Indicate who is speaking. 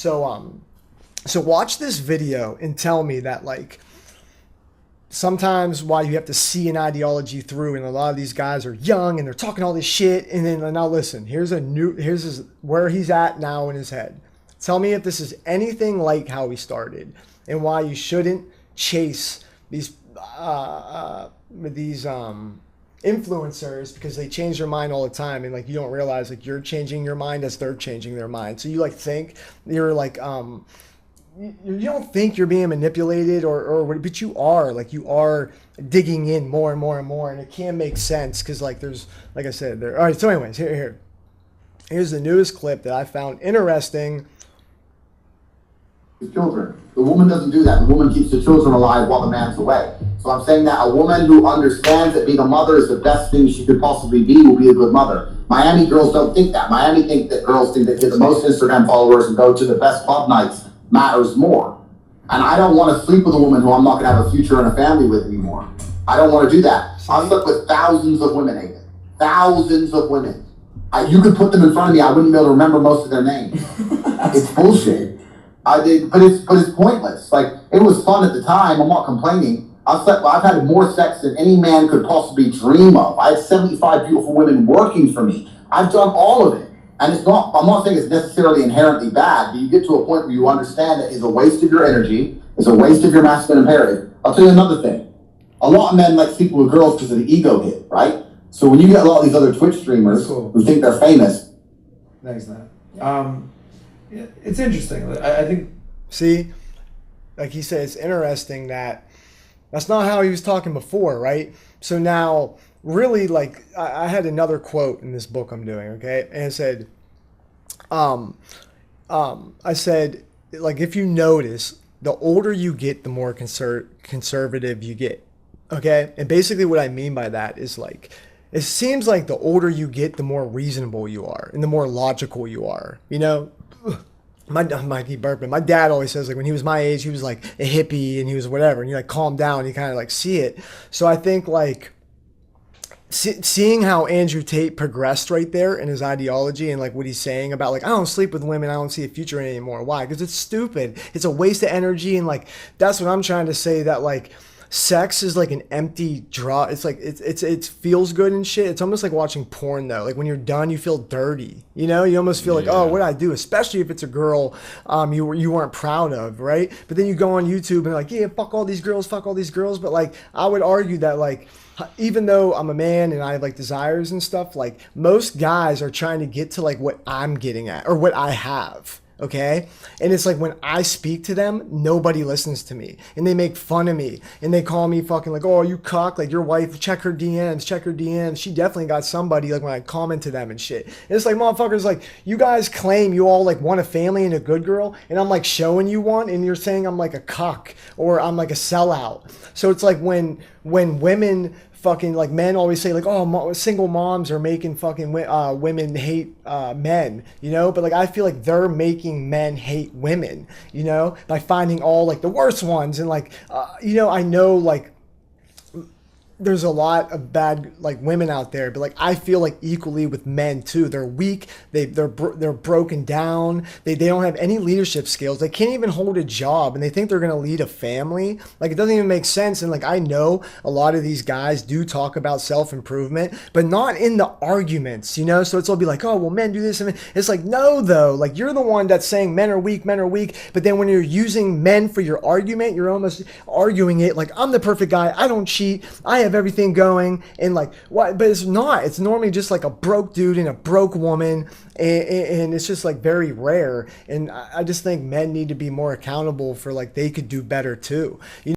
Speaker 1: So watch this video and tell me that like sometimes why you have to see an ideology through, and a lot of these guys are young and they're talking all this shit, and then now listen, here's where he's at now in his head. Tell me if this is anything like how he started, and why you shouldn't chase these influencers, because they change their mind all the time, and like you don't realize like you're changing your mind as they're changing their mind. So you like think you're like you don't think you're being manipulated but you are digging in more and more and more, and it can make sense because like there's, like I said there. All right, so anyways, here's the newest clip that I found interesting.
Speaker 2: Children. The woman doesn't do that. The woman keeps the children alive while the man's away. So I'm saying that a woman who understands that being a mother is the best thing she could possibly be will be a good mother. Miami girls don't think that. Miami think that girls think that get the most Instagram followers and go to the best club nights matters more. And I don't want to sleep with a woman who I'm not going to have a future and a family with anymore. I don't want to do that. I've slept with thousands of women, Nathan. Thousands of women. You could put them in front of me, I wouldn't be able to remember most of their names. It's bullshit. But it's pointless. Like, it was fun at the time. I'm not complaining. I've had more sex than any man could possibly dream of. I had 75 beautiful women working for me. I've done all of it. And I'm not saying it's necessarily inherently bad, but you get to a point where you understand that it's a waste of your energy, it's a waste of your masculine imperative. I'll tell you another thing. A lot of men like sleeping with girls because of the ego hit, right? So when you get a lot of these other Twitch streamers who think they're famous.
Speaker 3: Thanks, Nat. It's interesting. I think.
Speaker 1: See, like he said, it's interesting that that's not how he was talking before, right? So now, really, like, I had another quote in this book I'm doing, okay? And it said, I said, like, if you notice, the older you get, the more conservative you get, okay? And basically what I mean by that is, like, it seems like the older you get, the more reasonable you are and the more logical you are, you know? I keep burping. My dad always says, like, when he was my age, he was like a hippie and he was whatever, and you like calm down and you kind of like see it. So I think like seeing how Andrew Tate progressed right there in his ideology and like what he's saying about like, I don't sleep with women, I don't see a future in it anymore. Why? Because it's stupid. It's a waste of energy, and like that's what I'm trying to say, that like sex is like an empty draw. It's like it feels good and shit. It's almost like watching porn though. Like when you're done, you feel dirty. You know, you almost feel like, oh, what did I do? Especially if it's a girl you weren't proud of, right? But then you go on YouTube and like, yeah, fuck all these girls. But like, I would argue that like, even though I'm a man and I have like desires and stuff, like most guys are trying to get to like what I'm getting at or what I have. Okay. And it's like when I speak to them, nobody listens to me, and they make fun of me and they call me fucking like, oh, you cuck, like your wife, check her DMs. She definitely got somebody, like when I comment to them and shit. And it's like, motherfuckers, like you guys claim you all like want a family and a good girl, and I'm like showing you one, and you're saying I'm like a cuck or I'm like a sellout. So it's like when women fucking like men always say like, oh, single moms are making fucking women hate men, you know, but like I feel like they're making men hate women, you know, by finding all like the worst ones, and like you know, I know like there's a lot of bad like women out there, but like I feel like equally with men too. They're weak. They're broken down. They don't have any leadership skills. They can't even hold a job, and they think they're gonna lead a family. Like it doesn't even make sense. And like I know a lot of these guys do talk about self-improvement, but not in the arguments, you know. So it's all be like, oh well, men do this, and it's like, no, though. Like you're the one that's saying men are weak, but then when you're using men for your argument, you're almost arguing it like I'm the perfect guy. I don't cheat. I have everything going, and like what? But it's not. It's normally just like a broke dude and a broke woman, and it's just like very rare. And I just think men need to be more accountable for like they could do better too. You